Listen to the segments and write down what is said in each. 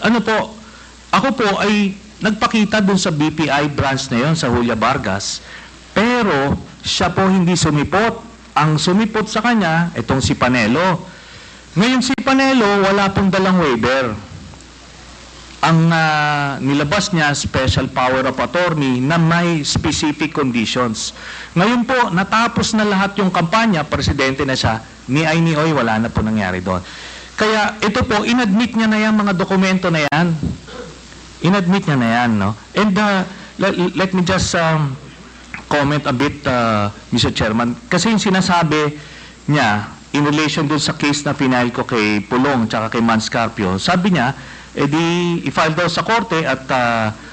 ano po, ako po ay nagpakita dun sa BPI branch na yon sa Julia Vargas, pero siya po hindi sumipot. Ang sumipot sa kanya, itong si Panelo. Ngayon si Panelo, wala pong dalang waiver. Ang nilabas niya, special power of attorney na may specific conditions. Ngayon po, natapos na lahat yung kampanya, presidente na siya, ni Oy, wala na po nangyari doon. Kaya ito po, inadmit niya na yan, mga dokumento na yan. Inadmit niya na yan, no? And let me just comment a bit, Mr. Chairman. Kasi yung sinasabi niya, in relation dun sa case na final ko kay Pulong tsaka kay Manscarpio, sabi niya, i-file daw sa korte at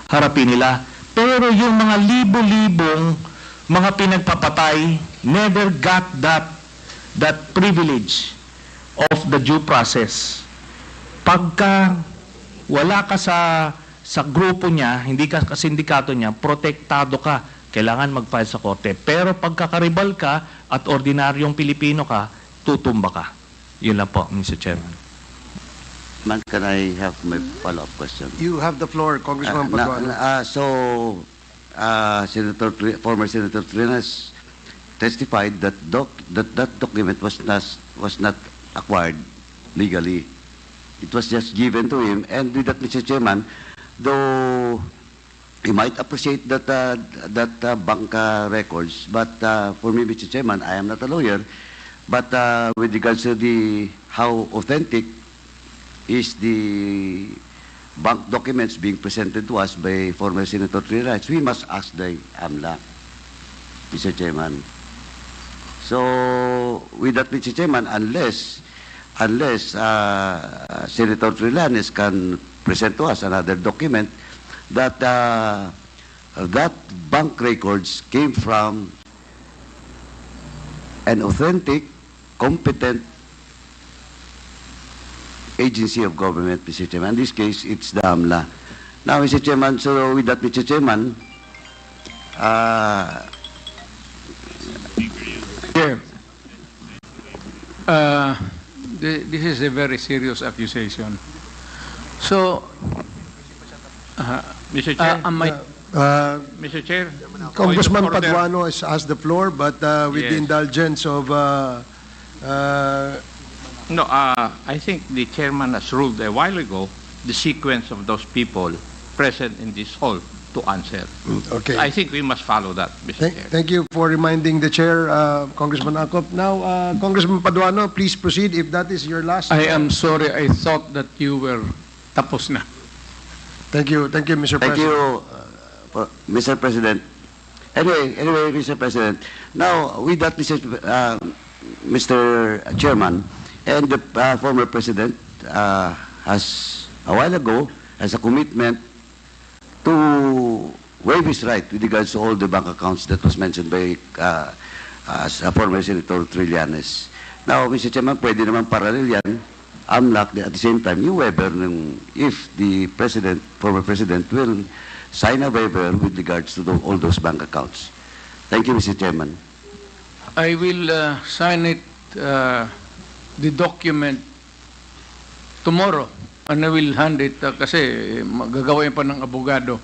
harapin nila. Pero yung mga libo-libong mga pinagpapatay never got that privilege of the due process. Pagka wala ka sa grupo niya, hindi ka sa sindikato niya, protektado ka, kailangan mag-file sa korte. Pero pagkakaribal ka at ordinaryong Pilipino ka, tutumba ka. Yun lang po, Mr. Chairman. Man, can I have my follow-up question? You have the floor, Congressman Paduano. Former Senator Trinas testified that that document was not acquired legally. It was just given to him, and with that, Mr. Chairman, though he might appreciate that bank records, but for me, Mr. Chairman, I am not a lawyer, but with regards to how authentic is the bank documents being presented to us by former Senator Trinas, we must ask the AMLA, Mr. Chairman. So, with that, Mr. Chairman, unless Senator Trillanes can present to us another document that that bank records came from an authentic, competent agency of government, Mr. Chairman. In this case, it's the AMLA. Now, Mr. Chairman, so with that, Mr. Chairman, this is a very serious accusation. So, Mr. Chair, Mr. Chair, Congressman Paduano has asked the floor, but with the indulgence of no, I think the chairman has ruled a while ago the sequence of those people present in this hall to answer. Okay. I think we must follow that, Mr. Chair. Thank you for reminding the chair, Congressman Acop. Now, Congressman Paduano, please proceed if that is your last. I am sorry, I thought that you were tapos na. Thank you, Mr. thank President. you, Mr. President. Anyway, Mr. President. Now, with that, Mr. Chairman, and the former President has a while ago has a commitment to waive his right with regards to all the bank accounts that was mentioned by former Senator Trillanes. Now, Mr. Chairman, pwede naman parallel yan, AMLAC, at the same time, yung waiver, if the former President will sign a waiver with regards to all those bank accounts. Thank you, Mr. Chairman. I will sign it, the document, tomorrow. And I will hand it kasi magagawin pa ng abogado.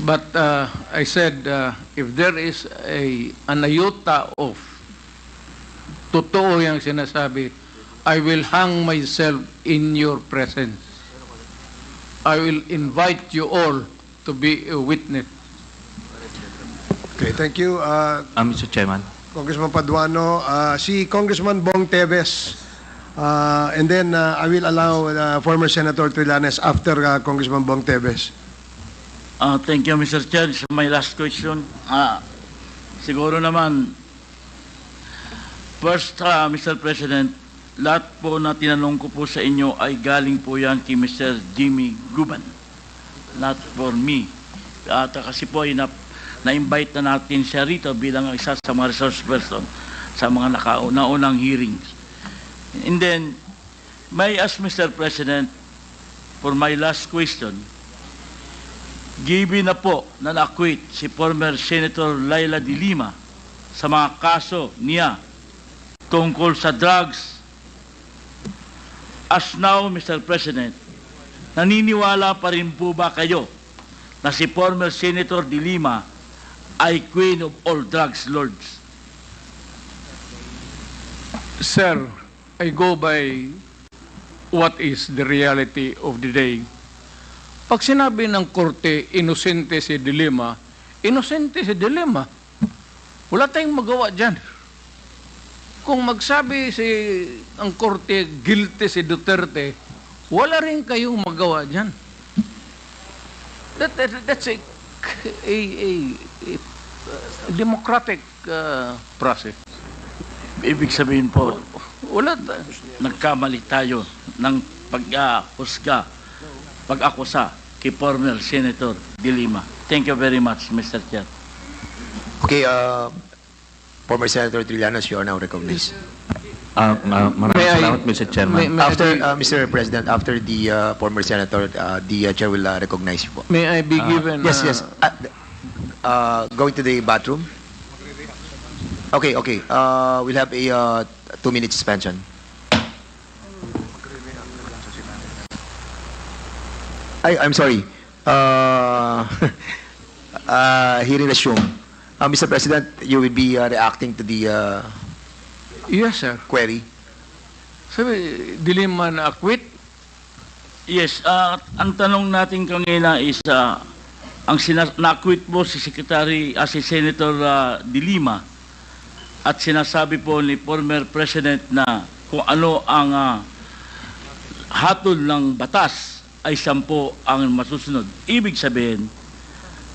But I said, if there is an iota of totoo yung sinasabi, I will hang myself in your presence. I will invite you all to be a witness. Okay, thank you. Mr. Chairman. Congressman Paduano, si Congressman Bong Teves, and then I will allow former Senator Trillanes after Congressman Bong Teves. Thank you, Mr. Chair. My last question. Siguro naman, first, Mr. President, lahat po na tinanong ko po sa inyo ay galing po yan kay Mr. Jimmy Guban. Not for me. At kasi po ay na-invite na natin siya rito bilang isa sa mga resource person sa mga naunang hearings. And then, may I ask Mr. President, for my last question, given na po na na-acquit si former Senator Laila de Lima sa mga kaso niya tungkol sa drugs, as now, Mr. President, naniniwala pa rin po ba kayo na si former Senator De Lima ay queen of all drugs lords? Sir, I go by what is the reality of the day. Pag sinabi ng korte, inosente si De Lima, inosente si De Lima. Wala tayong magawa dyan. Kung magsabi ang korte, guilty si Duterte, wala rin kayong magawa dyan. That's a democratic process. Ibig sabihin po, Wala. nagkamali tayo ng pag-akusa kay former Senator De Lima. Thank you very much, Mr. Chair. Okay, former Senator Trillanos, you are now recognized. Maraming May I- salamat, Mr. Chairman. May I After, be- Mr. President, after the former Senator, the Chair will recognize you po. May I be given... Yes, yes. Going to the bathroom? Okay, okay. We'll have a 2-minute suspension. I'm sorry. Hearing resumed. Mr. President, you will be reacting to the Yes, sir. query. Sabi, De Lima na acquit? Yes, ang tanong natin kanina is, na-acquit po si si Senator De Lima at sinasabi po ni former President na kung ano ang hatol ng batas ay 10 ang masusunod. Ibig sabihin,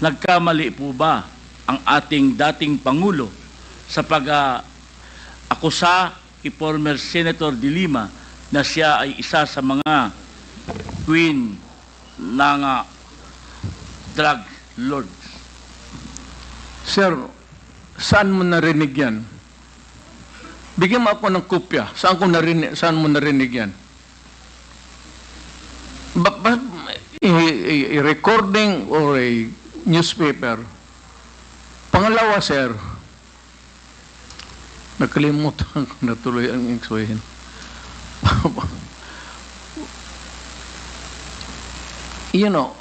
nagkamali po ba ang ating dating Pangulo sa pag-akusa kay former Senator De Lima na siya ay isa sa mga queen ng drug lords? Sir, saan mo narinig yan? Bigyan mo ako ng kopya. Saan mo narinig yan? A recording or a newspaper. Pangalawa, sir, nakalimutan ko na tuloy ang explain. You know,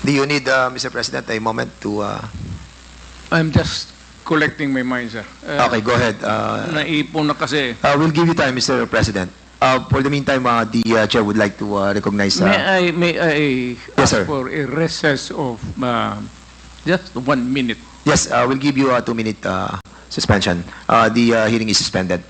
Do you need, Mr. President, a moment to... I'm just collecting my mind, sir. Okay, go ahead. Naipon na kasi. We'll give you time, Mr. President. For the meantime, the Chair would like to recognize... May I Yes, ask sir. for a recess of just 1 minute? Yes, we'll give you a 2-minute suspension. The hearing is suspended.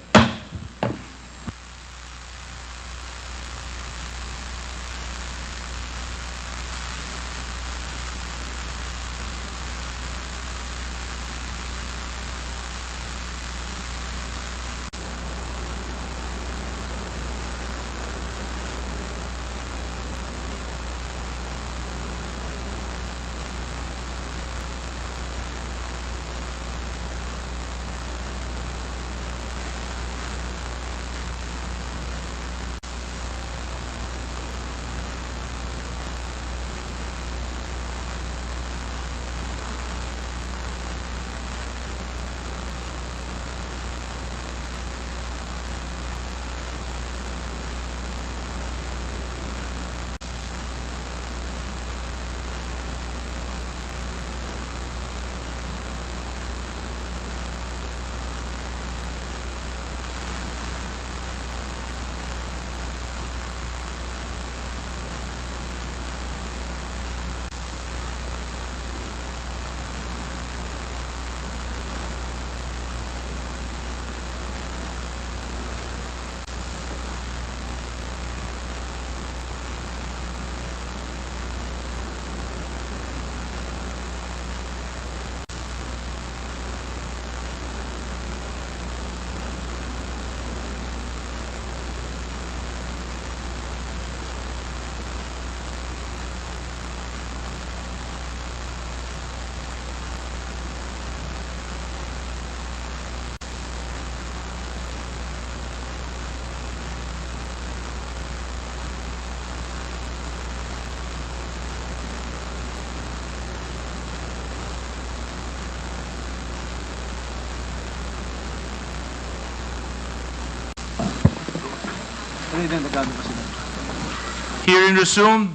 Hearing resumed.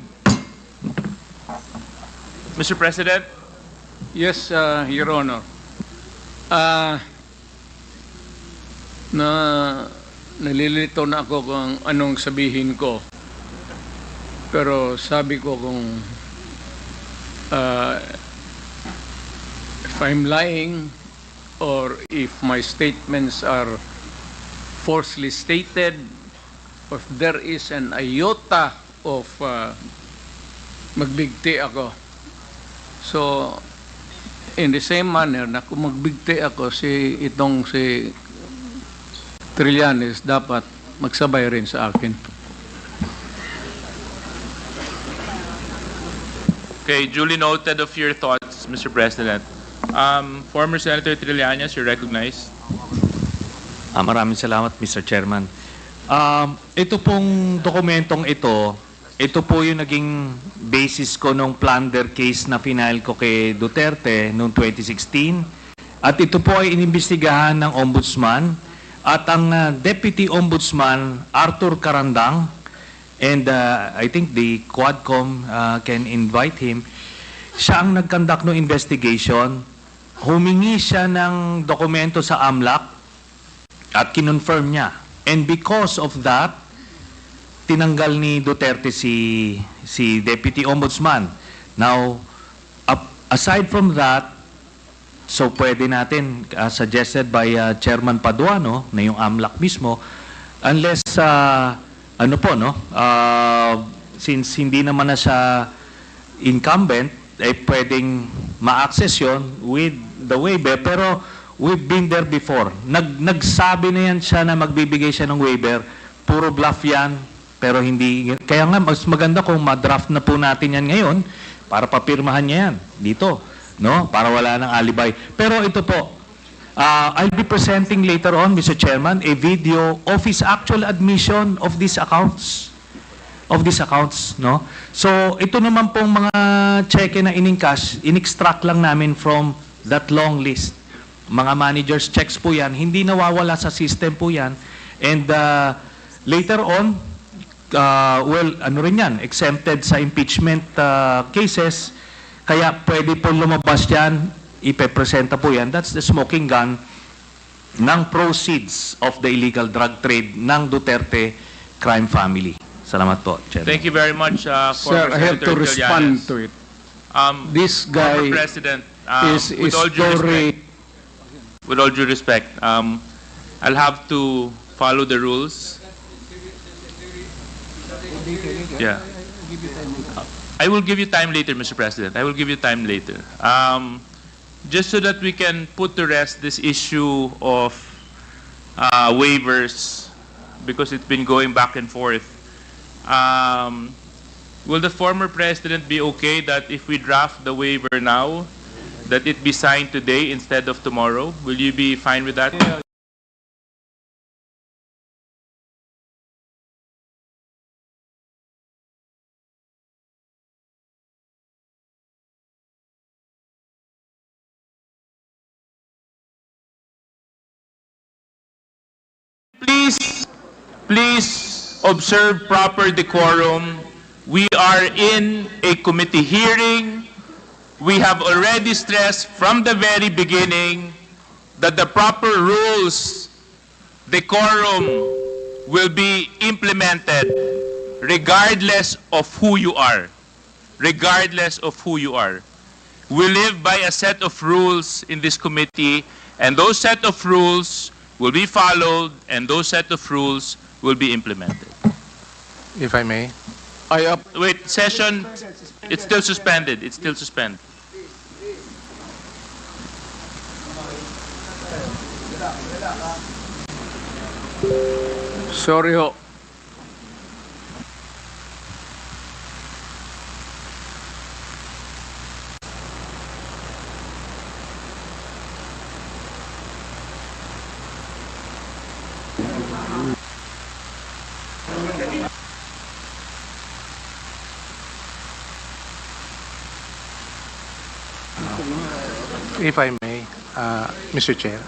Mr. President, Yes, Your Honor. Nalilito na ako kung anong sabihin ko. Pero sabi ko kung if I'm lying or if my statements are falsely stated, or if there is an iota of magbigti ako. So, in the same manner na kung magbigti ako si Trillanes, dapat magsabay rin sa akin. okay, duly noted of your thoughts, Mr. President. Former Senator Trillanes, you're recognized. Maraming salamat, Mr. Chairman. Ito pong dokumentong ito po yung naging basis ko nung plunder case na final ko kay Duterte noong 2016. At ito po ay inimbestigahan ng Ombudsman at ang Deputy Ombudsman Arthur Carandang, and I think the Quadcom can invite him. Siya ang nag-conduct ng investigation. Humingi siya ng dokumento sa AMLAC at kinonfirm niya. And because of that, tinanggal ni Duterte si Deputy Ombudsman. Now, aside from that, so pwede natin, suggested by Chairman Paduano, na yung AMLAC mismo, unless, since hindi naman na siya incumbent, pwedeng ma-access yun with the waiver. Pero we've been there before. Nagsabi na yan siya na magbibigay siya ng waiver. Puro bluff yan. Pero hindi, kaya nga mas maganda kung ma-draft na po natin yan ngayon para papirmahan niya yan dito, no? Para wala ng alibay. Pero ito po, I'll be presenting later on, Mr. Chairman, a video of his actual admission of these accounts. No? So, ito naman pong mga cheque na in-encash, in-extract lang namin from that long list. Mga managers checks po yan, hindi nawawala sa system po yan. And later on, exempted sa impeachment cases, kaya pwede po lumabas yan, ipepresenta po yan. That's the smoking gun ng proceeds of the illegal drug trade ng Duterte crime family. Salamat po, Chairman. Thank you very much, Sir, former I have to Senator respond Trillanes. to it. This guy Former President, is with all due respect, I'll have to follow the rules. Yeah. I will give you time later, Mr. President. I will give you time later. Just so that we can put to rest this issue of waivers, because it's been going back and forth. Will the former president be okay that if we draft the waiver now, that it be signed today instead of tomorrow? Will you be fine with that? Please observe proper decorum. We are in a committee hearing. We have already stressed from the very beginning that the proper rules, decorum, will be implemented regardless of who you are. Regardless of who you are. We live by a set of rules in this committee, and those set of rules will be followed, and those set of rules will be implemented. If I may. Wait, session, it's still suspended. It's still suspended. Sorry ho. If I may, Mr. Chair.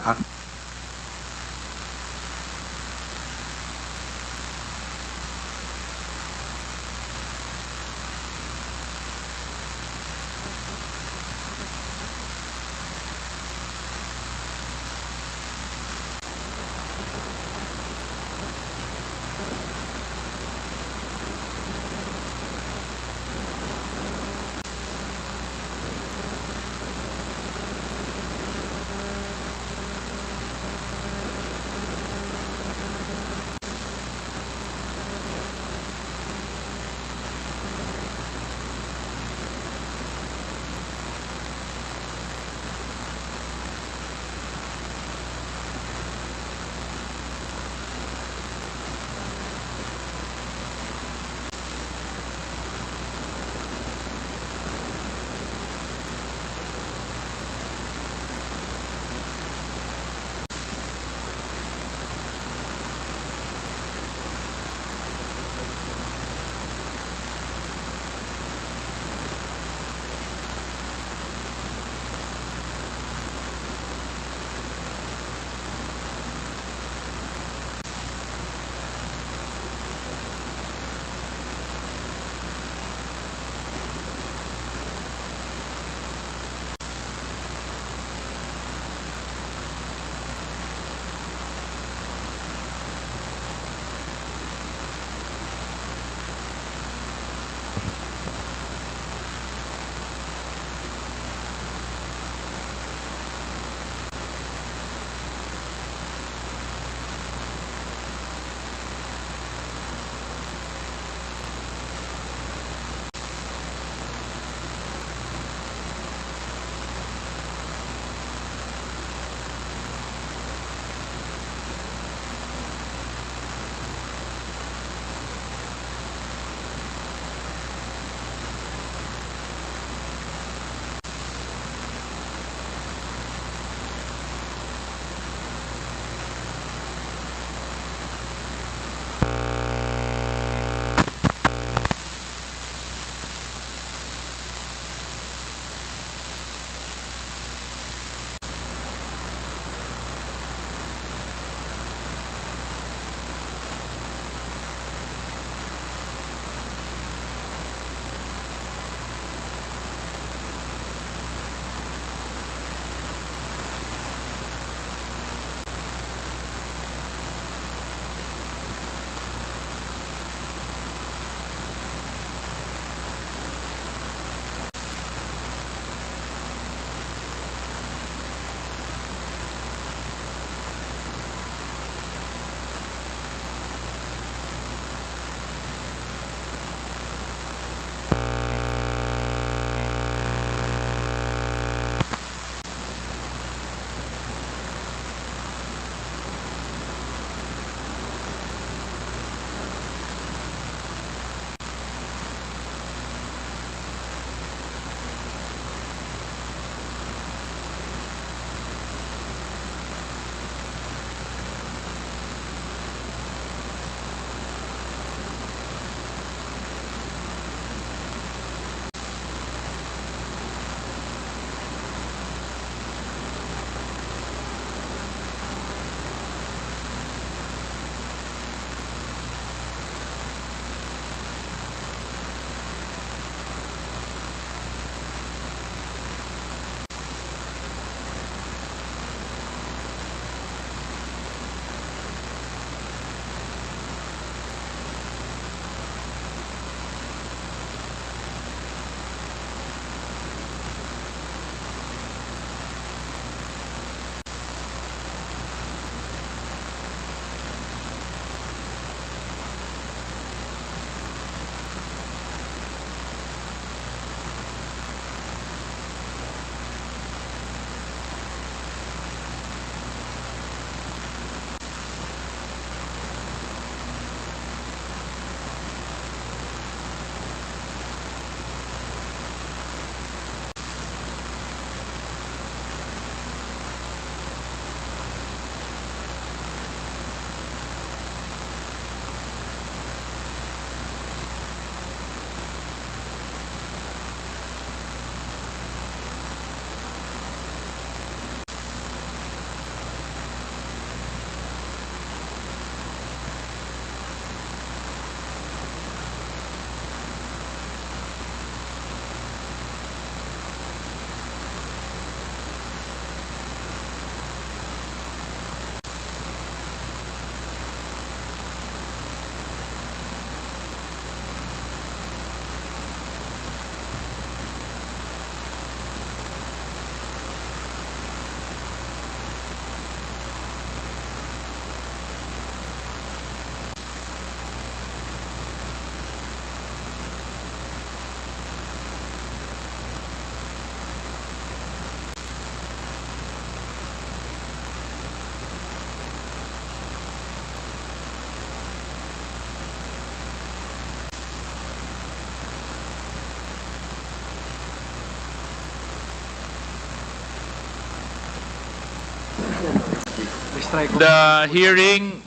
The hearing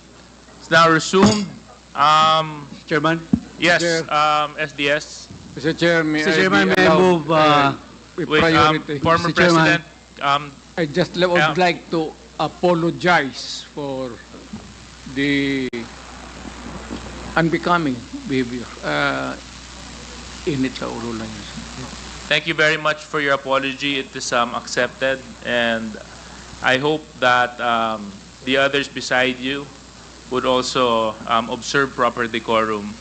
is now resumed. Chairman? Yes, Chair. SDS. Mr. Chair, Mr. Chairman, may I move, with Wait, priority? former Mr. Chairman. President, I just would like to apologize for the unbecoming behavior. Init sa ulo lang yun. thank you very much for your apology. It is accepted, and I hope that the others beside you would also observe proper decorum.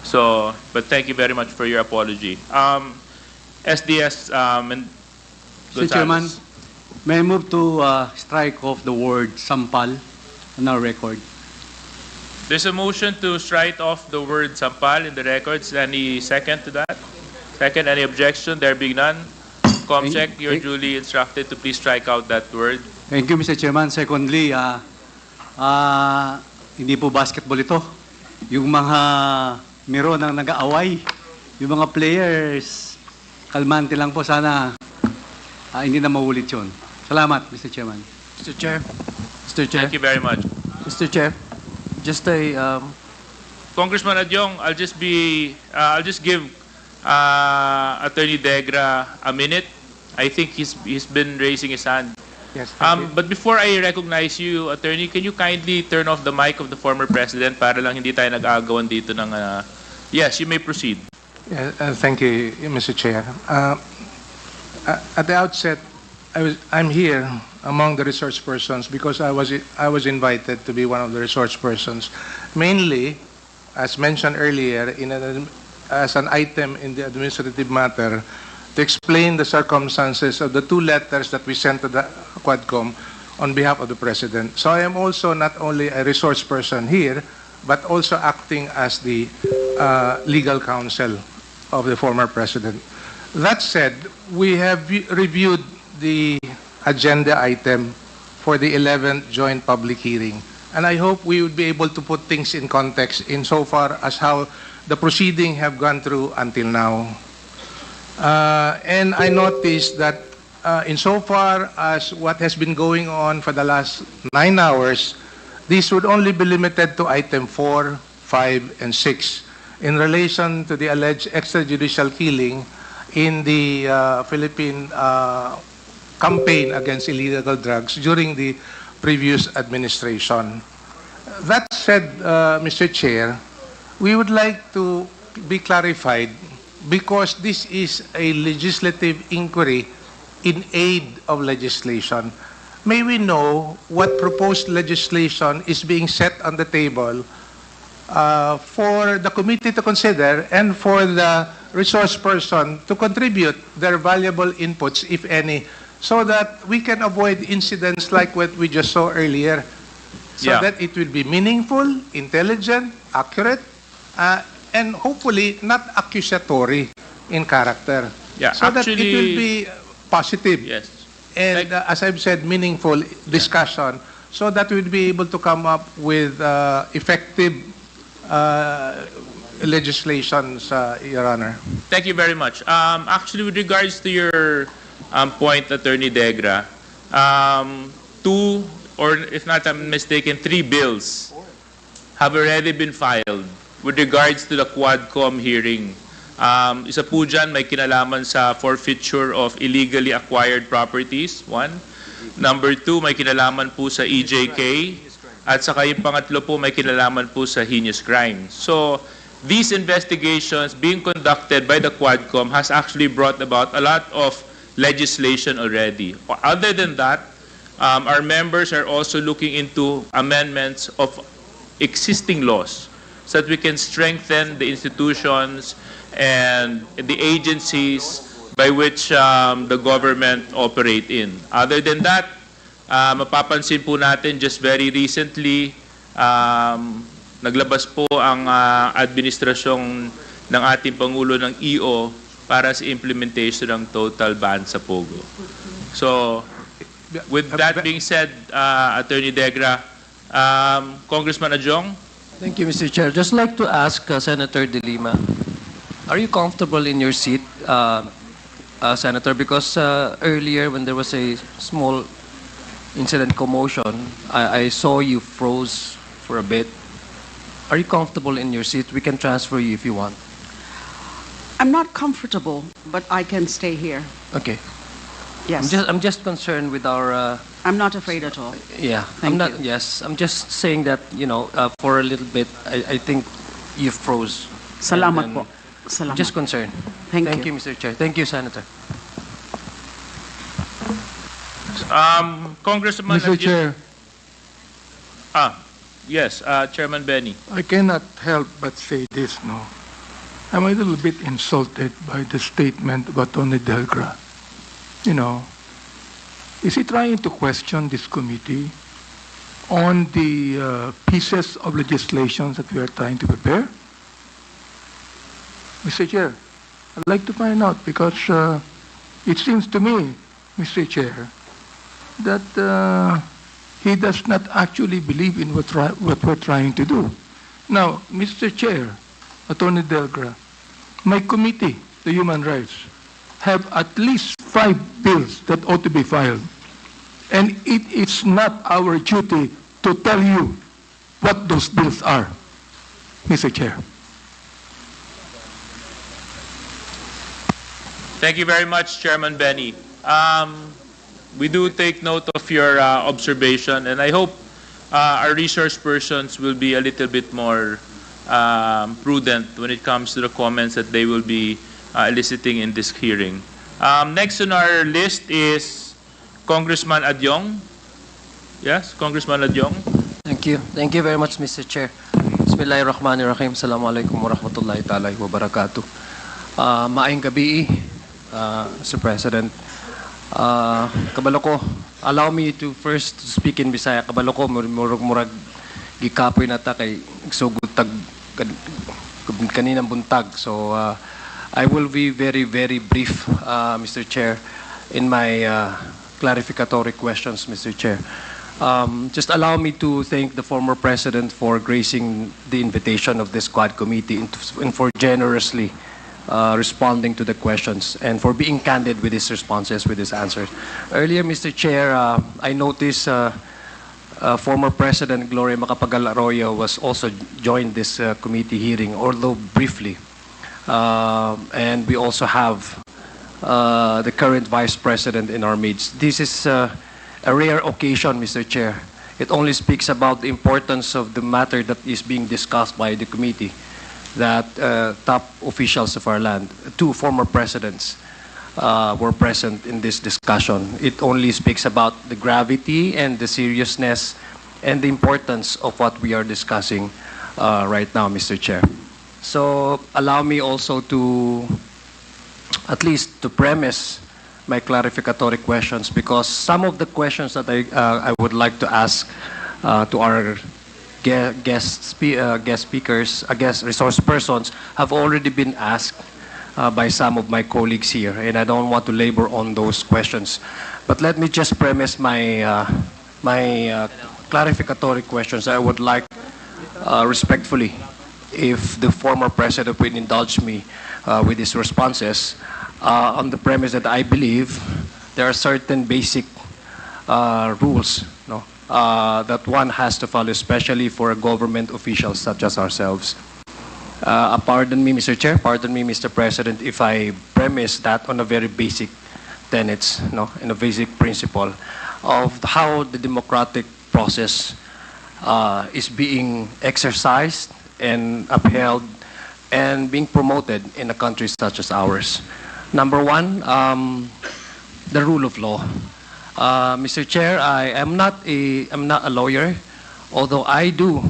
So, but thank you very much for your apology. SDS and Mr. Chairman, Gonzalez. may I move to strike off the word sampal on our record? There's a motion to strike off the word sampal in the records. Any second to that? Second, any objection? There being none. Comcheck, you're duly instructed to please strike out that word. Thank you, Mr. Chairman. Secondly, hindi po basketball ito. Yung mga miro nang nag-aaway, yung mga players, kalmante lang po sana. Hindi na maulit yun. Salamat, Mr. Chairman. Mr. Chair. Mr. Chair. Thank you very much. Mr. Chair. Just a Congressman Adyong, I'll just give Attorney Degra a minute. I think he's been raising his hand. Yes, But before I recognize you, Attorney, can you kindly turn off the mic of the former President para lang hindi tayo nag-aagawan dito ng... Yes, you may proceed. thank you, Mr. Chair. At the outset, I'm here among the resource persons because I was invited to be one of the resource persons, mainly, as mentioned earlier, as an item in the administrative matter to explain the circumstances of the two letters that we sent to the Quadcom on behalf of the President. So I am also not only a resource person here, but also acting as the legal counsel of the former President. That said, we have reviewed the agenda item for the 11th joint public hearing. And I hope we would be able to put things in context insofar as how the proceeding have gone through until now. And I noticed that insofar as what has been going on for the last 9 hours, this would only be limited to item 4, 5, and 6 in relation to the alleged extrajudicial killing in the Philippine campaign against illegal drugs during the previous administration. That said, Mr. Chair, we would like to be clarified because this is a legislative inquiry in aid of legislation. May we know what proposed legislation is being set on the table for the committee to consider and for the resource person to contribute their valuable inputs, if any, so that we can avoid incidents like what we just saw earlier, so that it will be meaningful, intelligent, accurate, and hopefully not accusatory in character. Yeah, so that it will be positive. Yes. And as I've said, meaningful discussion, so that we'll be able to come up with effective legislations, Your Honor. Thank you very much. Actually, with regards to your point, Attorney Degra, 2, or if not I'm mistaken, 3 bills have already been filed with regards to the Quadcom hearing. Isa po dyan, may kinalaman sa forfeiture of illegally acquired properties, 1. Number 2, may kinalaman po sa EJK. At saka yung pangatlo po, may kinalaman po sa heinous crime. So, these investigations being conducted by the Quadcom has actually brought about a lot of legislation already. Other than that, our members are also looking into amendments of existing laws so that we can strengthen the institutions and the agencies by which the government operate in. Other than that, mapapansin po natin just very recently, naglabas po ang administrasyong ng ating Pangulo ng EO para sa implementation ng total ban sa Pogo. So, with that being said, Attorney Degra, Congressman Adjong? Thank you, Mr. Chair. Just like to ask Senator De Lima, are you comfortable in your seat, Senator? Because earlier when there was a small incident commotion, I saw you froze for a bit. Are you comfortable in your seat? We can transfer you if you want. I'm not comfortable, but I can stay here. Okay. Yes. I'm just concerned with our. I'm not afraid at all. Yeah. Thank I'm not. you. Yes. I'm just saying that for a little bit, I think you froze. Salamat And po. Salamat. Just concerned. Thank you, Mr. Chair. Thank you, Senator. Congressman Mr. Chair, Yes, Chairman Benny. I cannot help but say this, no. I'm a little bit insulted by the statement of Attorney Delgra. You know, is he trying to question this committee on the pieces of legislation that we are trying to prepare? Mr. Chair, I'd like to find out because it seems to me, Mr. Chair, that he does not actually believe in what we're trying to do. Now, Mr. Chair, Attorney Delgra, my committee, the Human Rights, have at least 5 bills that ought to be filed. And it is not our duty to tell you what those bills are, Mr. Chair. Thank you very much, Chairman Benny. We do take note of your observation, and I hope our resource persons will be a little bit more prudent when it comes to the comments that they will be eliciting in this hearing. Next on our list is Congressman Adyong. Yes, Congressman Adyong. Thank you. Thank you very much, Mr. Chair. Bismillahirrahmanirrahim. Assalamualaikum warahmatullahi ta'ala wabarakatuh. Maayong gabi, Mr. President. Kabalo ko, allow me to first speak in Bisaya. Kabalo ko, murag gikapoy na ta kay sugod tag kaninang buntag. So, I will be very, very brief, Mr. Chair, in my clarificatory questions, Mr. Chair. Just allow me to thank the former President for gracing the invitation of this Quad Committee and for generously responding to the questions and for being candid with his responses, with his answers. Earlier, Mr. Chair, I noticed former President Gloria Macapagal Arroyo was also joined this committee hearing, although briefly. And we also have the current Vice President in our midst. This is a rare occasion, Mr. Chair. It only speaks about the importance of the matter that is being discussed by the committee, that top officials of our land, 2 former presidents, were present in this discussion. It only speaks about the gravity and the seriousness and the importance of what we are discussing right now, Mr. Chair. So allow me also to at least to premise my clarificatory questions, because some of the questions that I would like to ask to our guest speakers, guest resource persons have already been asked by some of my colleagues here, and I don't want to labor on those questions. But let me just premise my clarificatory questions. I would like respectfully, if the former president would indulge me with his responses, on the premise that I believe there are certain basic rules, no, that one has to follow, especially for government officials such as ourselves. Pardon me, Mr. Chair, pardon me, Mr. President, if I premise that on a very basic tenets, no, in a basic principle of how the democratic process is being exercised and upheld and being promoted in a country such as ours. Number one, the rule of law. Mr. Chair, I'm not a lawyer, although I do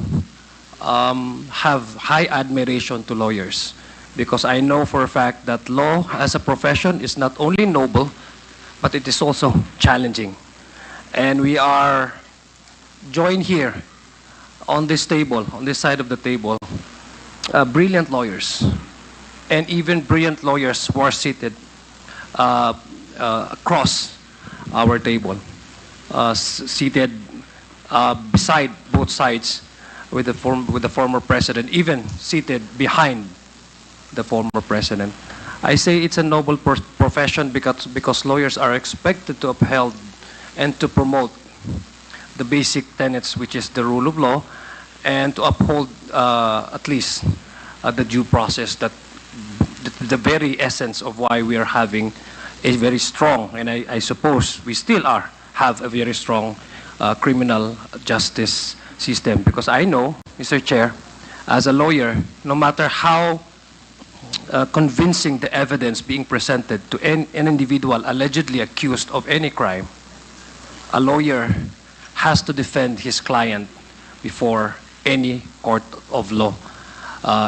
have high admiration to lawyers, because I know for a fact that law as a profession is not only noble, but it is also challenging. And we are joined here on this table, on this side of the table, brilliant lawyers, and even brilliant lawyers who are seated across our table, seated beside both sides with the former president, even seated behind the former president. I say it's a noble profession because lawyers are expected to uphold and to promote the basic tenets, which is the rule of law, and to uphold at least the due process, that the very essence of why we are having a very strong, and I suppose we still have a very strong criminal justice system. Because I know, Mr. Chair, as a lawyer, no matter how convincing the evidence being presented to an individual allegedly accused of any crime, a lawyer has to defend his client before any court of law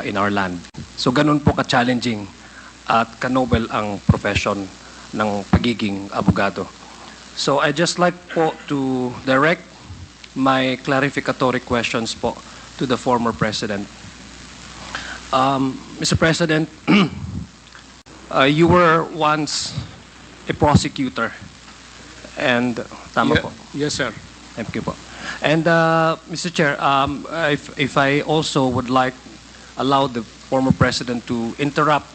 in our land. So ganun po ka-challenging at ka-noble ang profession ng pagiging abogado. So I just like po to direct my clarificatory questions po to the former president. Mr. President, you were once a prosecutor, and tama po. Yes, sir. Thank you po. And Mr. Chair, if I also would like allow the former president to interrupt,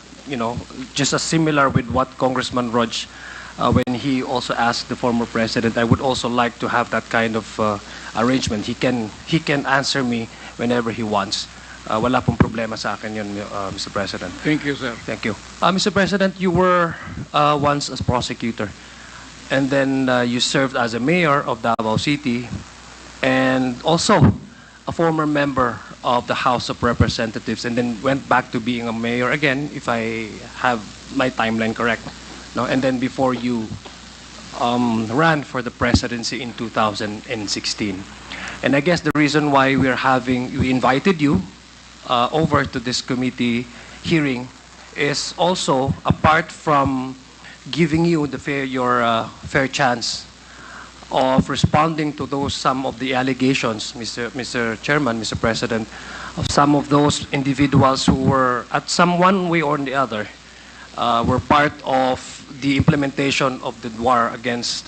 just as similar with what Congressman Rog, when he also asked the former president, I would also like to have that kind of arrangement. He can answer me whenever he wants. Wala pong problema sa akin yun, Mr. President. Thank you, sir. Thank you. Mr. President, you were once a prosecutor, and then you served as a mayor of Davao City, and also a former member of the House of Representatives, and then went back to being a mayor again, if I have my timeline correct. No? And then before you ran for the presidency in 2016. And I guess the reason why we invited you over to this committee hearing is also, apart from giving you your fair chance of responding to some of the allegations, Mr. Chairman, Mr. President, of some of those individuals who were, at some one way or the other, were part of the implementation of the war against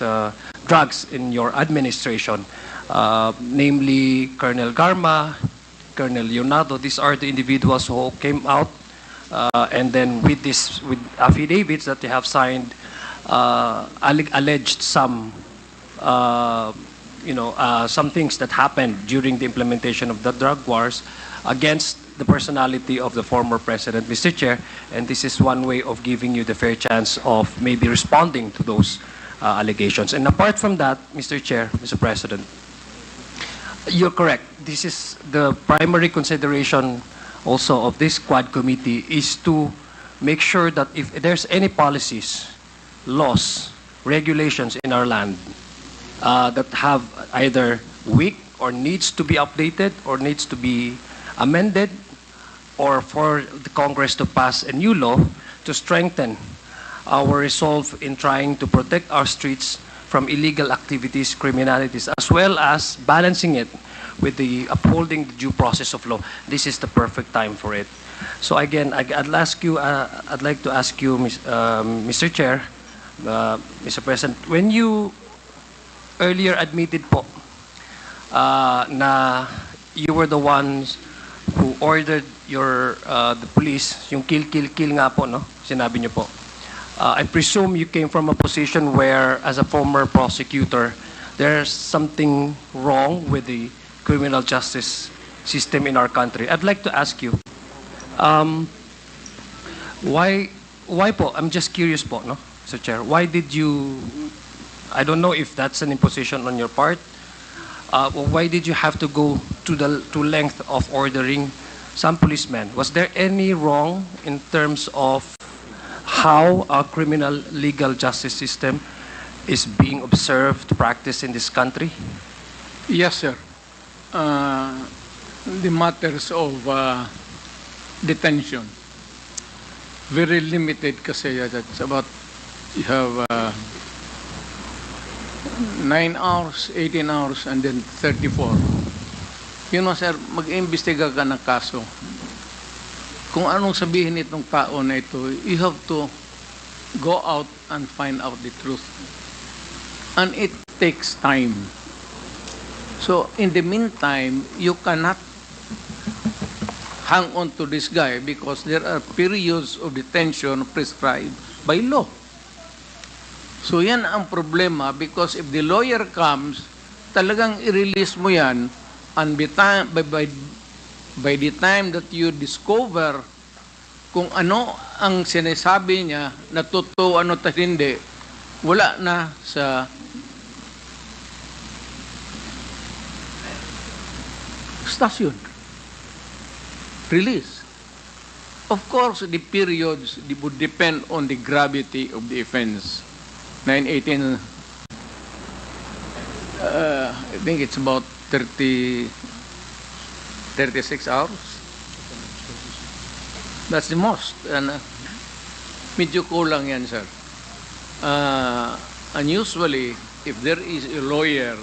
drugs in your administration, namely Colonel Garma, Colonel Leonardo. These are the individuals who came out and then with affidavits that they have signed, alleged some things that happened during the implementation of the drug wars against the personality of the former president, Mr. Chair, and this is one way of giving you the fair chance of maybe responding to those allegations. And apart from that, Mr. Chair, Mr. President, you're correct. This is the primary consideration also of this Quad Committee, is to make sure that if there's any policies, laws, regulations in our land that have either weak or needs to be updated or needs to be amended, or for the Congress to pass a new law to strengthen our resolve in trying to protect our streets from illegal activities, criminalities, as well as balancing it with the upholding the due process of law. This is the perfect time for it. So again, I'd like to ask you, Mr. Chair, Mr. President, when you earlier admitted po na you were the ones who ordered the police, yung kill nga po, no? Sinabi niyo po. I presume you came from a position where, as a former prosecutor, there's something wrong with the criminal justice system in our country. I'd like to ask you, why po? I'm just curious po, no, Mr. Chair. Why did you? I don't know if that's an imposition on your part. Why did you have to go to length of ordering some policemen? Was there any wrong in terms of how our criminal legal justice system is being observed, practiced in this country? Yes, sir. The matters of detention, very limited kasi. That's about, you have 9 hours, 18 hours, and then 34. Sir, mag-imbestiga ka ng kaso. Kung anong sabihin itong tao na ito, you have to go out and find out the truth. And it takes time. So, in the meantime, you cannot hang on to this guy because there are periods of detention prescribed by law. So, yan ang problema, because if the lawyer comes talagang i-release mo yan, and by the time that you discover kung ano ang sinasabi niya, na totoo, ano at hindi, wala na sa stasyon. Release. Of course, the periods would depend on the gravity of the offense. 918, I think it's about 36 hours. That's the most. And medyo kulang yan, sir. And usually, if there is a lawyer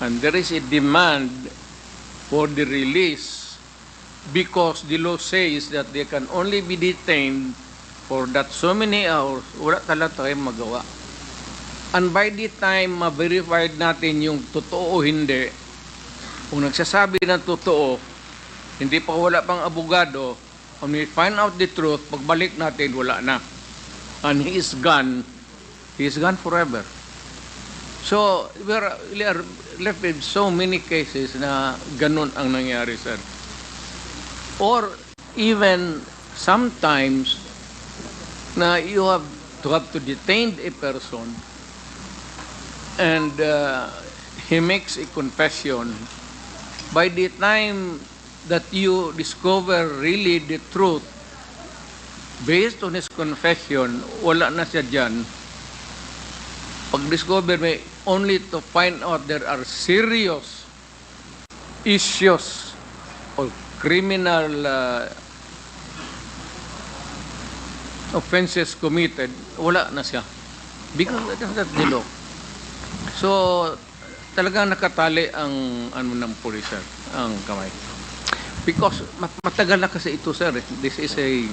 and there is a demand for the release, because the law says that they can only be detained for that so many hours, wala talaga tayong magawa. And by the time ma-verified natin yung totoo o hindi, kung nagsasabi ng totoo, hindi pa wala pang abogado, when we find out the truth, pagbalik natin, wala na. And he is gone forever. So, we are left with so many cases na ganun ang nangyari, sir. Or even sometimes na you have to detain a person and he makes a confession. By the time that you discover really the truth based on his confession, wala na siya dyan. Pag-discover may only to find out there are serious issues or criminal offenses committed, wala na siya. Because that's the law. So, talagang nakatali ang ng pulis, sir, ang kamay. Because matagal na kasi ito, sir. This is a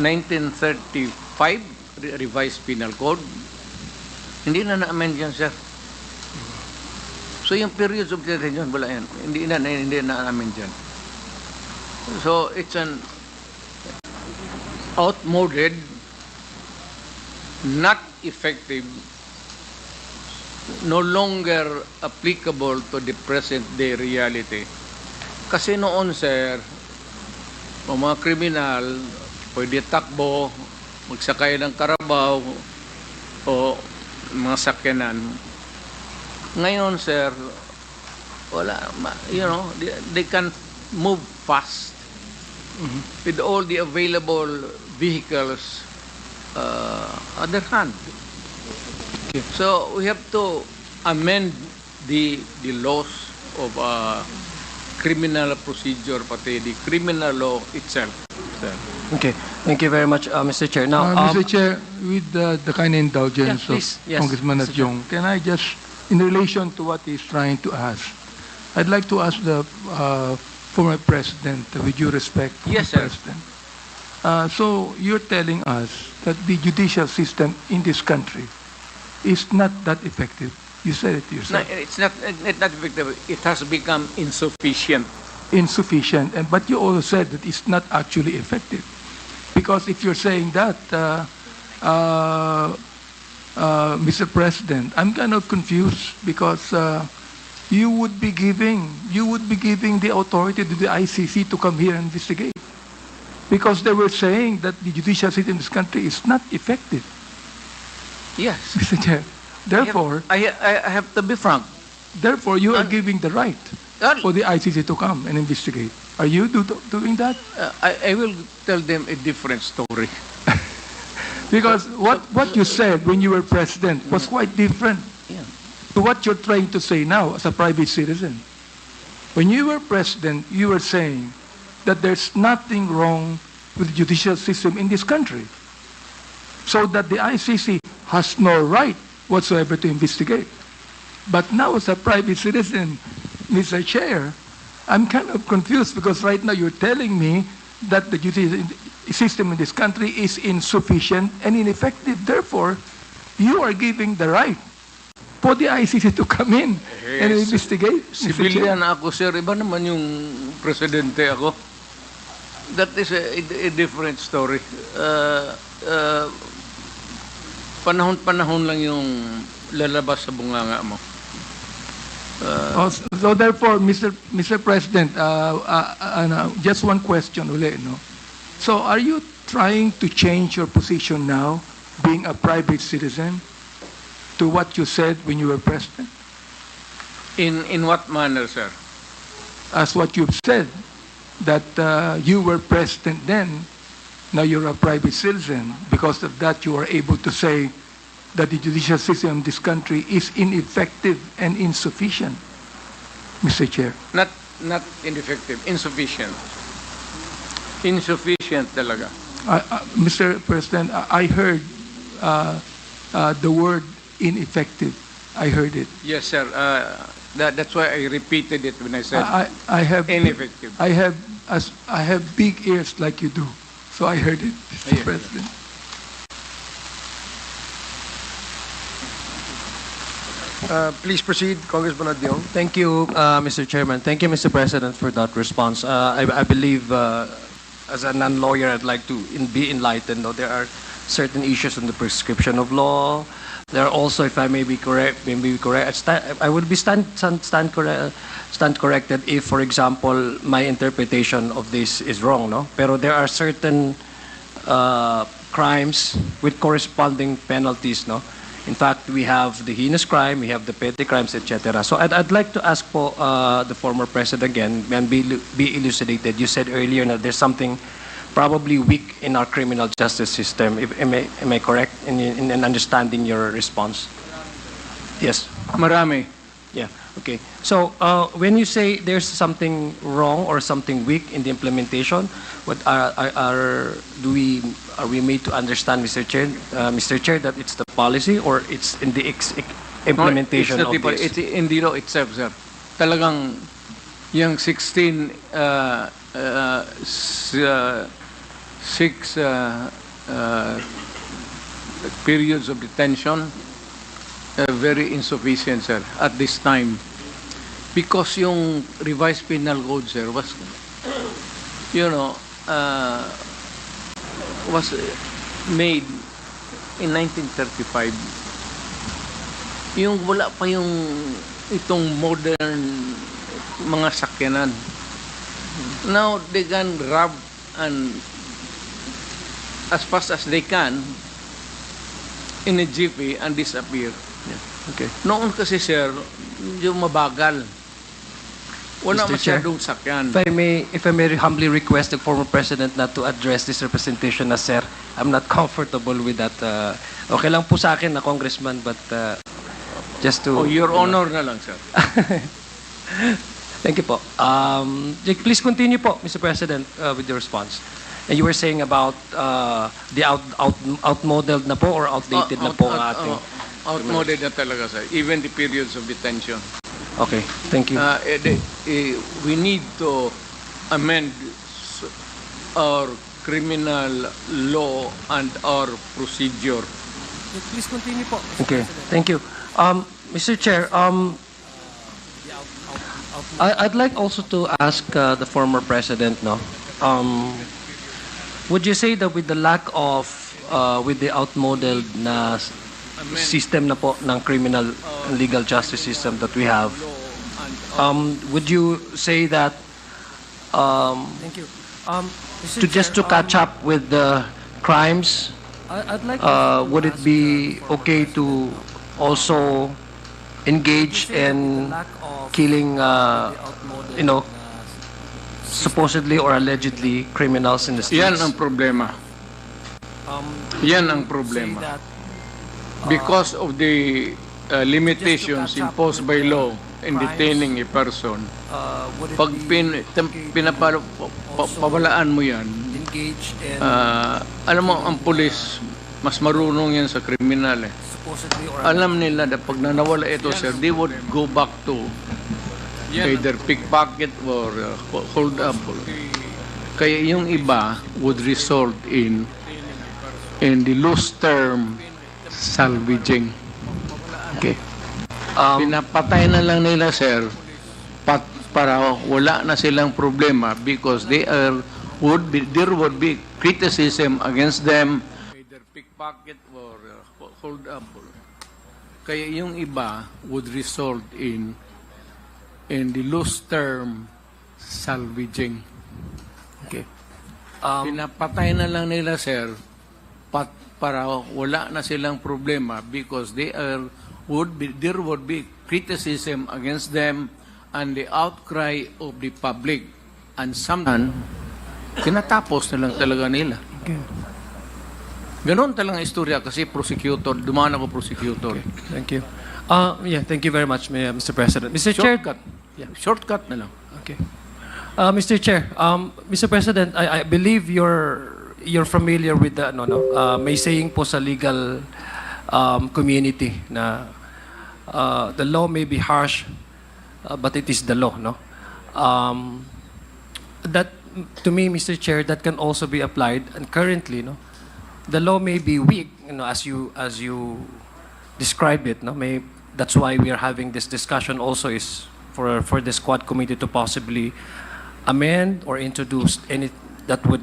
1935 revised penal code. Hindi na na-amend yan, sir. So, yung periods of detention, wala yan. Hindi na na-amend yan. So, it's an outmoded, not effective, no longer applicable to the present day reality. Kasi noon, sir, mga kriminal, pwede takbo, magsakay ng karabaw, o mga sakyanan. Ngayon, sir, wala, they can move fast with all the available vehicles at their hand. Okay. So we have to amend the laws of criminal procedure, pati the criminal law itself. Okay, thank you very much, Mr. Chair. Now, Mr. Chair, with the kind indulgence of Congressman Adjong, can I just, in relation to what he's trying to ask, I'd like to ask the former president, with due respect to the president. So you're telling us that the judicial system in this country is not that effective. You said it yourself. No, it's not effective. It has become insufficient. Insufficient, but you also said that it's not actually effective. Because if you're saying that, Mr. President, I'm kind of confused because you would be giving the authority to the ICC to come here and investigate. Because they were saying that the judicial system in this country is not effective. Yes. Mr. Chair. Therefore, I have to be frank. Therefore, you are giving the right for the ICC to come and investigate. Are you doing that? I will tell them a different story. Because what you said when you were president was quite different to what you're trying to say now as a private citizen. When you were president, you were saying that there's nothing wrong with the judicial system in this country, so that the ICC has no right whatsoever to investigate. But now as a private citizen, Mr. Chair, I'm kind of confused because right now you're telling me that the judicial system in this country is insufficient and ineffective. Therefore, you are giving the right for the ICC to come in and investigate. Civilian ako, sir. Iba naman yung presidente ako. That is a different story. Panahon-panahon lang yung lalabas sa bunganga mo. So therefore, Mr. President, just one question ulit, no? So are you trying to change your position now, being a private citizen, to what you said when you were president? In what manner, sir? As what you've said, that you were president then, now you're a private citizen. Because of that, you are able to say that the judicial system in this country is ineffective and insufficient, Mr. Chair. Not ineffective, insufficient. Insufficient talaga. Mr. President, I heard the word ineffective. I heard it. Yes, sir. That's why I repeated it when I said I have ineffective. I have big ears like you do, so I heard it, Mr. President. Please proceed, Congressman Addiong. Thank you, Mr. Chairman. Thank you, Mr. President, for that response. I believe, as a non-lawyer, I'd like to be enlightened. There are certain issues on the prescription of law. There are also, if I may be correct, I would be stand corrected if, for example, my interpretation of this is wrong, no? Pero there are certain crimes with corresponding penalties, no? In fact, we have the heinous crime, we have the petty crimes, etc. So I'd like to ask po the former president again and be elucidated. You said earlier that there's something probably weak in our criminal justice system. Am I correct in understanding your response? Yes. Marami. Yeah. Okay. So when you say there's something wrong or something weak in the implementation, what are we made to understand, Mr. Chair, that it's the policy or it's in the implementation of this? It's in the law itself, sir. Talagang yung 16 periods of detention very insufficient, sir, at this time. Because yung revised penal code, sir, was, was made in 1935. Yung wala pa yung itong modern mga sakyanan. Now, they can rob and as fast as they can in a jiffy and disappear. Okay. Noon kasi, sir, yung mabagal. Wala Mr. Chair, masyadong sakyan. If I may humbly request the former president not to address this representation na, sir, I'm not comfortable with that. Okay lang po sa akin na congressman, but just to... Oh, your honor na lang, sir. Thank you po. Please continue po, Mr. President, with your response. And you were saying about the outmodeled na po or outdated na po ang ating... Outmoded na talaga, sir. Even the periods of detention. Okay, thank you. We need to amend our criminal law and our procedure. Please continue po, Mr. Okay, President. Thank you. Mr. Chair, I'd like also to ask the former president, no? Would you say that with the lack of, with the outmodeled na system na po ng criminal and legal justice system that we have, would you say that thank you. Just to catch up with the crimes, would it be okay to also engage in killing, supposedly or allegedly criminals in the streets? Yan ang problema. Yan ang problema. Because of the limitations imposed by law in detaining a person, pag pinapawalaan mo yan, alam mo, ang pulis, mas marunong yan sa kriminal eh. Alam nila na pag nanawala ito, sir, they would go back to either pickpocket or hold up. Kaya yung iba would result in the loose term salvaging. Okay. Pinapatay na lang nila, sir, para wala na silang problema because there would be criticism against them. Either pickpocket or hold up. Kaya yung iba would result in in the loose term, salvaging. Okay. Pinapatay na lang nila, sir, para wala na silang problema because there would be criticism against them and the outcry of the public. And sometimes, tinatapos na lang talaga nila. Okay. Ganon talagang istorya kasi prosecutor, dumaan ako prosecutor. Okay. Thank you. Yeah, thank you very much, Mr. President. Mr. Chair. Shortcut. Yeah, shortcut na lang. Okay. Mr. Chair, Mr. President, I believe you're familiar with the may saying po sa legal community na the law may be harsh, but it is the law, no? That to me, Mr. Chair, that can also be applied, and currently, no, the law may be weak, as you describe it, no? That's why we are having this discussion. Also, is for the squad committee to possibly amend or introduce any that would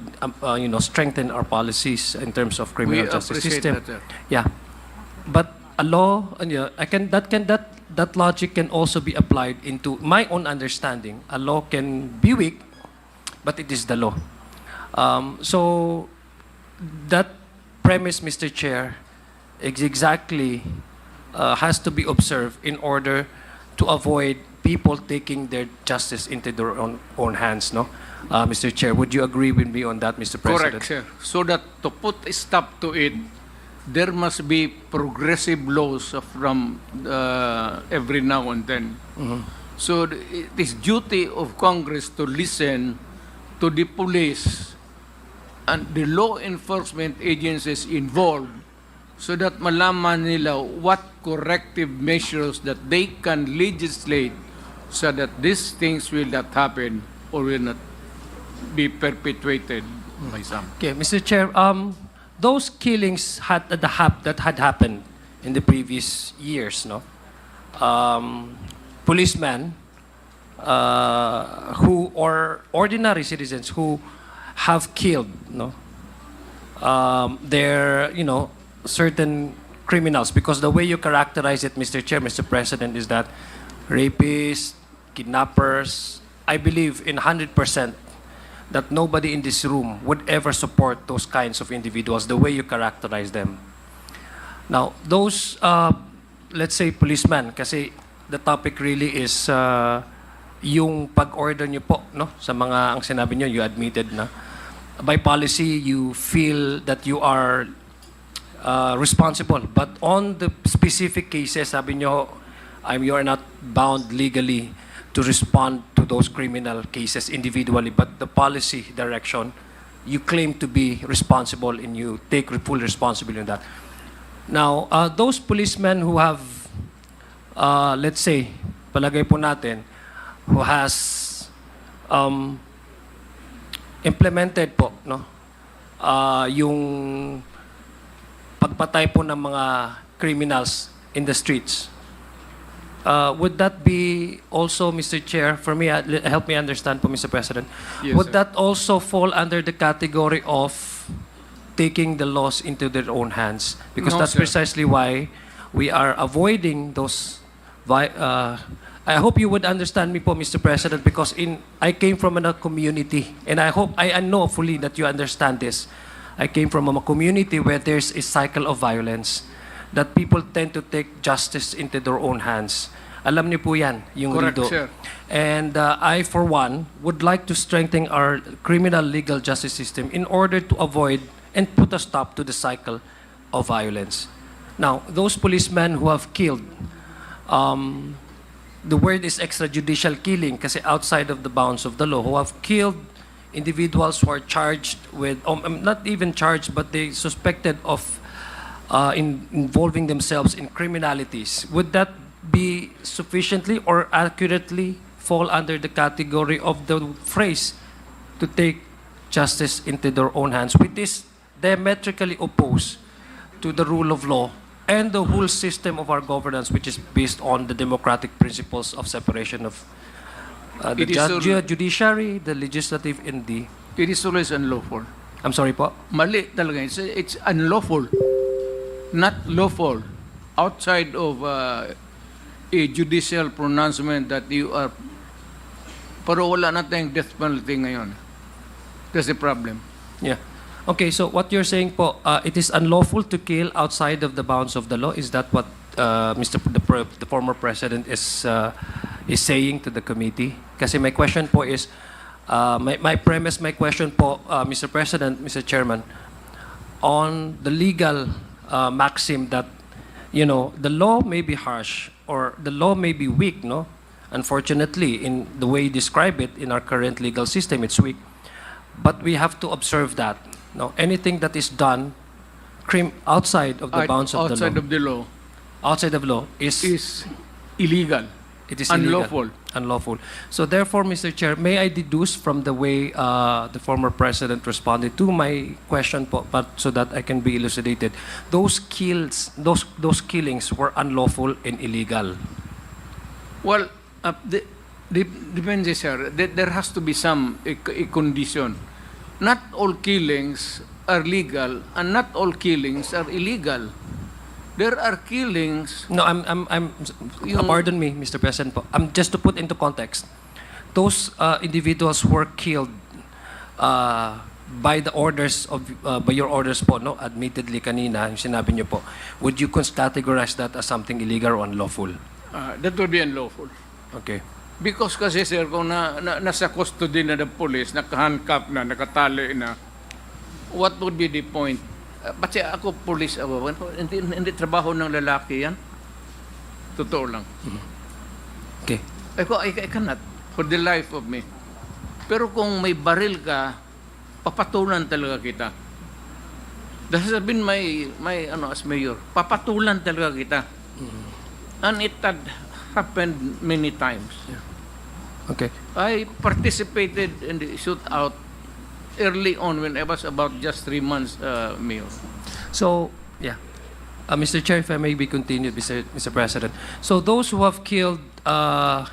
strengthen our policies in terms of criminal justice system. That, yeah, but a law, that logic can also be applied into my own understanding. A law can be weak, but it is the law. So that premise, Mr. Chair, exactly has to be observed in order to avoid people taking their justice into their own hands, no? Mr. Chair, would you agree with me on that, Mr. President? correct, sir. So that to put a stop to it, there must be progressive laws from every now and then. So it is duty of Congress to listen to the police and the law enforcement agencies involved so that malaman nila what corrective measures that they can legislate so that these things will not happen or will not be perpetuated by some. Okay, Mr. Chair, those killings that had happened in the previous years, no? Policemen who or ordinary citizens who have killed, no? Their, certain criminals, because the way you characterize it, Mr. Chair, Mr. President, is that rapists, kidnappers, I believe in 100% that nobody in this room would ever support those kinds of individuals, the way you characterize them. Now, those, let's say, policemen, kasi the topic really is yung pag-order nyo po, no? Sa mga, ang sinabi nyo, you admitted na, by policy, you feel that you are responsible. But on the specific cases, sabi nyo, you are not bound legally to respond to those criminal cases individually, but the policy direction, you claim to be responsible and you take full responsibility in that. Now, those policemen who have, let's say, palagay po natin, who has implemented po, no, yung pagpatay po ng mga criminals in the streets. Would that be also, Mr. Chair, for me, help me understand po, Mr. President, Yes, would sir. that also fall under the category of taking the laws into their own hands? Because No, that's sir. precisely why we are avoiding those. I hope you would understand me po, Mr. President, because I came from a community, and I know fully that you understand this. I came from a community where there's a cycle of violence, that people tend to take justice into their own hands. Alam niyo po yan, yung Correct, Rido. sir. And I, for one, would like to strengthen our criminal legal justice system in order to avoid and put a stop to the cycle of violence. Now, those policemen who have killed, the word is extrajudicial killing kasi outside of the bounds of the law, who have killed individuals who are charged with, not even charged, but they suspected of involving themselves in criminalities. Would that be sufficiently or accurately fall under the category of the phrase to take justice into their own hands, which is diametrically opposed to the rule of law and the whole system of our governance, which is based on the democratic principles of separation of the It is judiciary, the legislative, and the... It is always unlawful. I'm sorry po? Mali talaga. It's unlawful. Not lawful. Outside of a judicial pronouncement that you are Pero wala na tayong death penalty ngayon. That's the problem. Yeah. Okay, so what you're saying po, it is unlawful to kill outside of the bounds of the law. Is that what the former president is saying to the committee? Kasi my question po is, my question po, Mr. President, Mr. Chairman, on the legal maxim that, you know, the law may be harsh or the law may be weak, no? Unfortunately, in the way you describe it in our current legal system, it's weak. But we have to observe that. No, anything that is done outside of the bounds of the law. Outside of the law. Outside of law is illegal. It is unlawful. Illegal, unlawful. So therefore, Mr. Chair, may I deduce from the way the former president responded to my question, but so that I can be elucidated, those killings were unlawful and illegal. Well, depends, sir. There has to be some a condition. Not all killings are legal, and not all killings are illegal. There are killings. No, pardon me, Mr. President. Just to put into context, those individuals were killed by the orders of by your orders po, no? Admittedly kanina, yung sinabi niyo po. Would you categorize that as something illegal or unlawful? That would be unlawful. Okay. Because kasi, sir, kung nasa custody na ng police, naka-handcuff na, nakatali na, what would be the point? Kasi ako, police, hindi trabaho ng lalaki yan. Totoo lang. Okay. I cannot, for the life of me. Pero kung may baril ka, papatulan talaga kita. Dahil sabihin as mayor, papatulan talaga kita. And it had happened many times. Yeah. Okay. I participated in the shootout early on when I was about just 3 months mayor. So, yeah. Mr. Chair, if I may be continued, Mr. President. So those who have killed under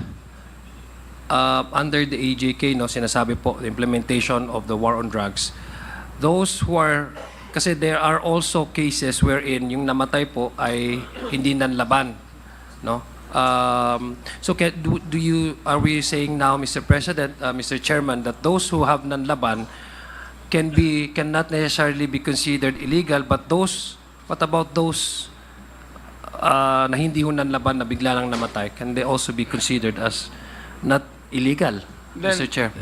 the AJK, no, sinasabi po, the implementation of the war on drugs, those who are, kasi there are also cases wherein yung namatay po ay hindi nanlaban, no? So are we saying now, Mr. President, Mr. Chairman, that those who have nanlaban cannot necessarily be considered illegal, but what about those na hindi ho nanlaban na bigla lang namatay? Can they also be considered as not illegal, Then, Mr. Chair?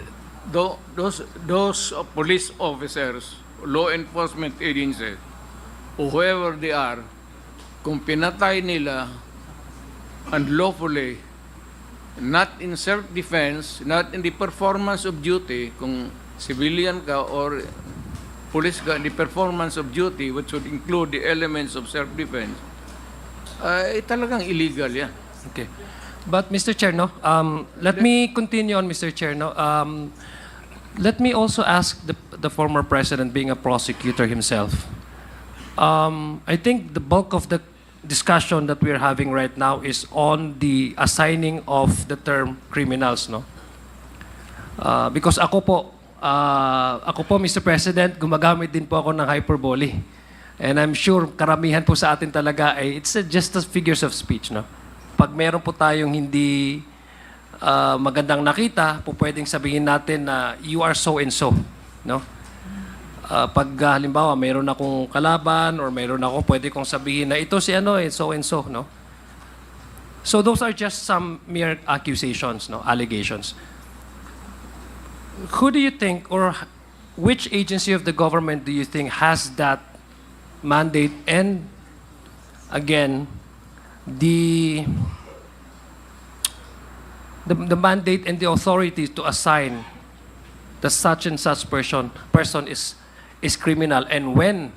Those police officers, law enforcement agencies, whoever they are, kung pinatay nila unlawfully, not in self-defense, not in the performance of duty, kung civilian ka or police ka, the performance of duty, which would include the elements of self-defense, talagang illegal yan. Okay. But Mr. Chair, no, let me continue on, Mr. Chair. No, let me also ask the former president, being a prosecutor himself. I think the bulk of the discussion that we're having right now is on the assigning of the term criminals, no? Because ako po, Mr. President, gumagamit din po ako ng hyperbole. And I'm sure karamihan po sa atin talaga ay it's just as figures of speech, no? Pag meron po tayong hindi magandang nakita, po pwedeng sabihin natin na you are so and so, no? Pag halimbawa mayroon akong kalaban or mayroon ako, pwede kong sabihin na ito si ano so and so, no? So those are just some mere accusations, no, allegations. Who do you think, or which agency of the government do you think has that mandate and again the mandate and the authority to assign the such and such person is criminal, and when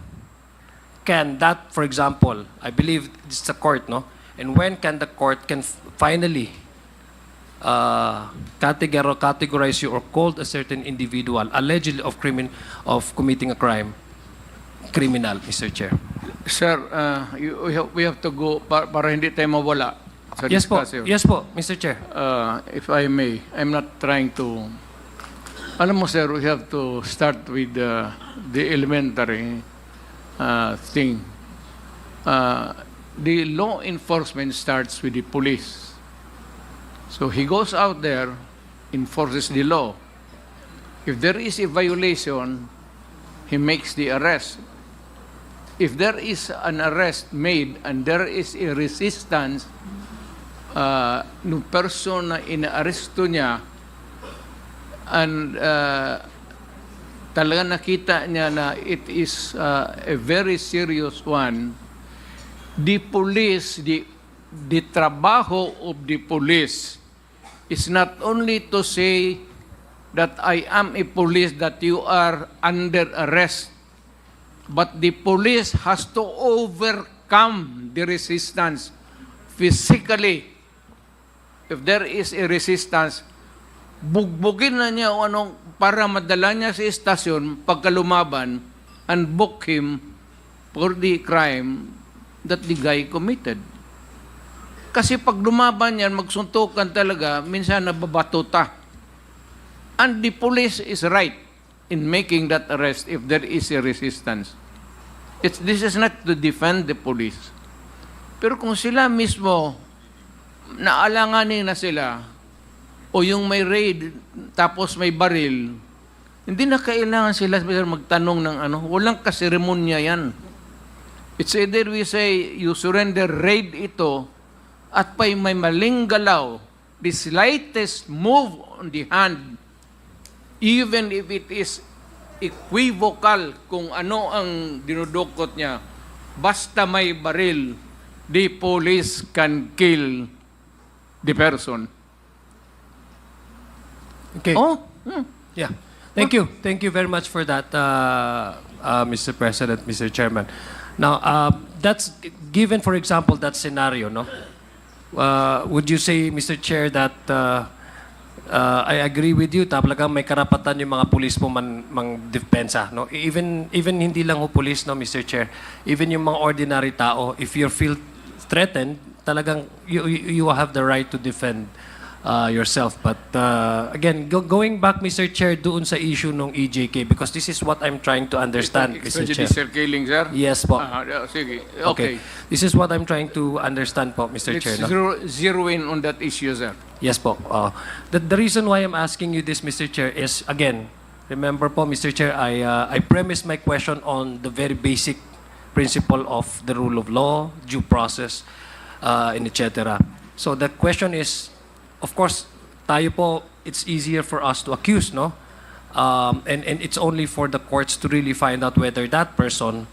can that, for example, I believe it's the court, no? And when can the court finally categorize you or call a certain individual allegedly of committing a crime criminal, Mr. Chair? Sir, we have to go para hindi tayo mawala sa Yes po, discussion. yes po, Mr. Chair. If I may, I'm not trying to. Alam mo, sir, we have to start with the elementary thing. The law enforcement starts with the police. So he goes out there enforces the law. If there is a violation, he makes the arrest. If there is an arrest made and there is a resistance, no person na inaaresto niya and talaga nakita niya na it is a very serious one, the police, the trabaho of the police is not only to say that I am a police, that you are under arrest, but the police has to overcome the resistance physically. If there is a resistance, bugbugin na niya o anong para madala niya sa estasyon pagkalumaban and book him for the crime that the guy committed. Kasi pag lumaban yan, magsuntukan talaga, minsan nababatuta. And the police is right in making that arrest if there is a resistance. This is not to defend the police. Pero kung sila mismo, naalanganin na sila, o yung may raid, tapos may baril, hindi na kailangan sila magtanong ng ano, walang kaseremonya yan. It's either we say, you surrender, raid ito, at may maling galaw, the slightest move on the hand, even if it is equivocal kung ano ang dinudukot niya, basta may baril, the police can kill the person. Okay. Oh? Yeah. Thank you. Thank you very much for that, Mr. President, Mr. Chairman. Now, that's given, for example, that scenario, no? Would you say, Mr. Chair, that I agree with you, talagang may karapatan yung mga pulis po mang-depensa, no? Even hindi lang ho pulis, no, Mr. Chair. Even yung mga ordinary tao, if you feel threatened, talagang you have the right to defend yourself. But again, going back, Mr. Chair, doon sa issue ng EJK, because this is what I'm trying to understand, Mr. Chair. Extrajudicial killing, sir? Yes po. Sige. Okay. This is what I'm trying to understand po, Mr. Let's Chair. No? zero in on that issue, sir. Yes po. The reason why I'm asking you this, Mr. Chair, is, again, remember po, Mr. Chair, I premised my question on the very basic principle of the rule of law, due process, and etc. So the question is, of course, tayo po, it's easier for us to accuse, no? And it's only for the courts to really find out whether that person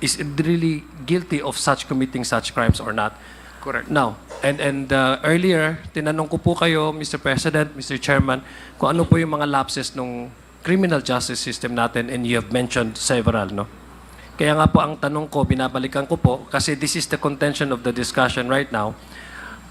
is really guilty of committing such crimes or not. Correct. Now, and earlier, tinanong ko po kayo, Mr. President, Mr. Chairman, kung ano po yung mga lapses ng criminal justice system natin, and you have mentioned several, no? Kaya nga po ang tanong ko, binabalikan ko po, kasi this is the contention of the discussion right now,